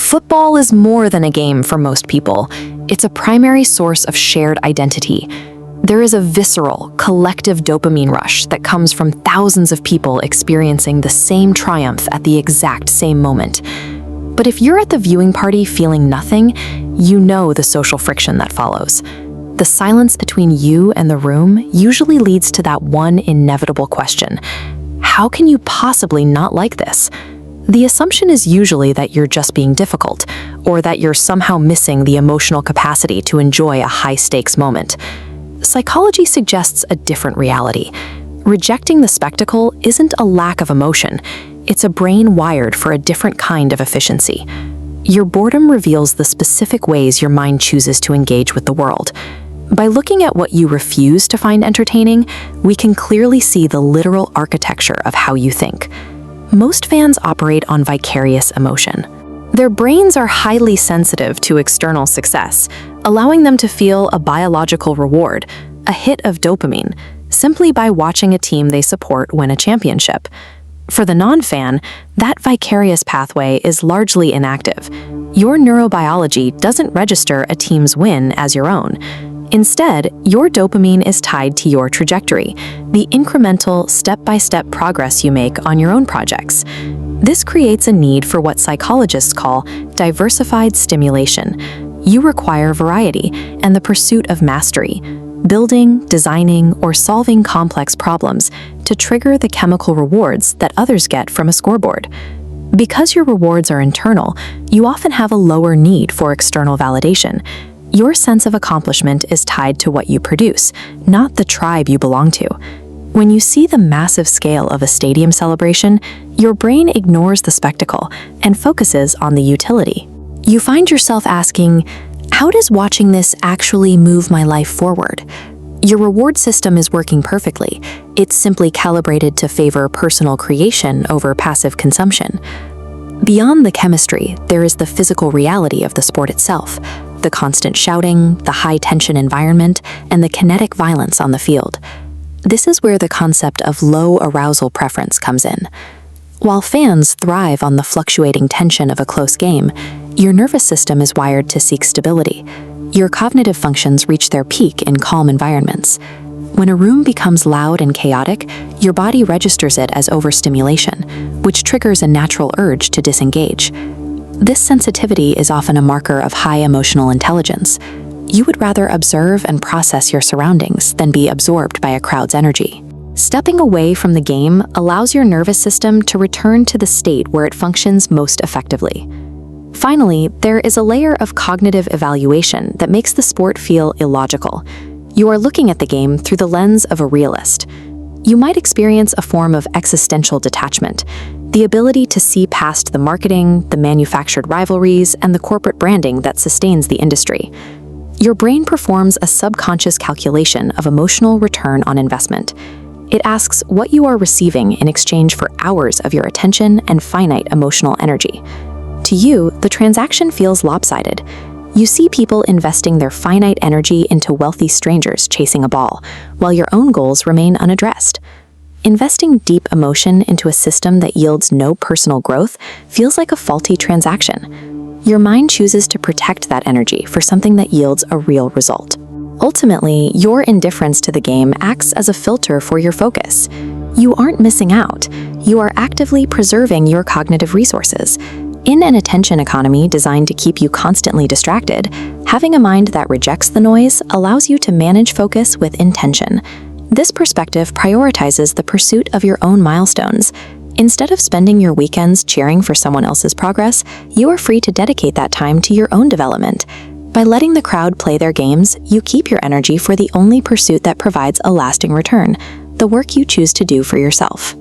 Football is more than a game for most people. It's a primary source of shared identity. There is a visceral, collective dopamine rush that comes from thousands of people experiencing the same triumph at the exact same moment. But if you're at the viewing party feeling nothing, you know the social friction that follows. The silence between you and the room usually leads to that one inevitable question: how can you possibly not like this? The assumption is usually that you're just being difficult, or that you're somehow missing the emotional capacity to enjoy a high-stakes moment. Psychology suggests a different reality. Rejecting the spectacle isn't a lack of emotion. It's a brain wired for a different kind of efficiency. Your boredom reveals the specific ways your mind chooses to engage with the world. By looking at what you refuse to find entertaining, we can clearly see the literal architecture of how you think. Most fans operate on vicarious emotion. Their brains are highly sensitive to external success, allowing them to feel a biological reward, a hit of dopamine, simply by watching a team they support win a championship. For the non-fan, that vicarious pathway is largely inactive. Your neurobiology doesn't register a team's win as your own. Instead, your dopamine is tied to your trajectory, the incremental, step-by-step progress you make on your own projects. This creates a need for what psychologists call diversified stimulation. You require variety and the pursuit of mastery, building, designing, or solving complex problems to trigger the chemical rewards that others get from a scoreboard. Because your rewards are internal, you often have a lower need for external validation. Your sense of accomplishment is tied to what you produce, not the tribe you belong to. When you see the massive scale of a stadium celebration, your brain ignores the spectacle and focuses on the utility. You find yourself asking, how does watching this actually move my life forward? Your reward system is working perfectly. It's simply calibrated to favor personal creation over passive consumption. Beyond the chemistry, there is the physical reality of the sport itself. The constant shouting, the high-tension environment, and the kinetic violence on the field. This is where the concept of low arousal preference comes in. While fans thrive on the fluctuating tension of a close game, your nervous system is wired to seek stability. Your cognitive functions reach their peak in calm environments. When a room becomes loud and chaotic, your body registers it as overstimulation, which triggers a natural urge to disengage. This sensitivity is often a marker of high emotional intelligence. You would rather observe and process your surroundings than be absorbed by a crowd's energy. Stepping away from the game allows your nervous system to return to the state where it functions most effectively. Finally, there is a layer of cognitive evaluation that makes the sport feel illogical. You are looking at the game through the lens of a realist. You might experience a form of existential detachment, the ability to see past the marketing, the manufactured rivalries, and the corporate branding that sustains the industry. Your brain performs a subconscious calculation of emotional return on investment. It asks what you are receiving in exchange for hours of your attention and finite emotional energy. To you, the transaction feels lopsided. You see people investing their finite energy into wealthy strangers chasing a ball, while your own goals remain unaddressed. Investing deep emotion into a system that yields no personal growth feels like a faulty transaction. Your mind chooses to protect that energy for something that yields a real result. Ultimately, your indifference to the game acts as a filter for your focus. You aren't missing out. You are actively preserving your cognitive resources. In an attention economy designed to keep you constantly distracted, having a mind that rejects the noise allows you to manage focus with intention. This perspective prioritizes the pursuit of your own milestones. Instead of spending your weekends cheering for someone else's progress, you are free to dedicate that time to your own development. By letting the crowd play their games, you keep your energy for the only pursuit that provides a lasting return, the work you choose to do for yourself.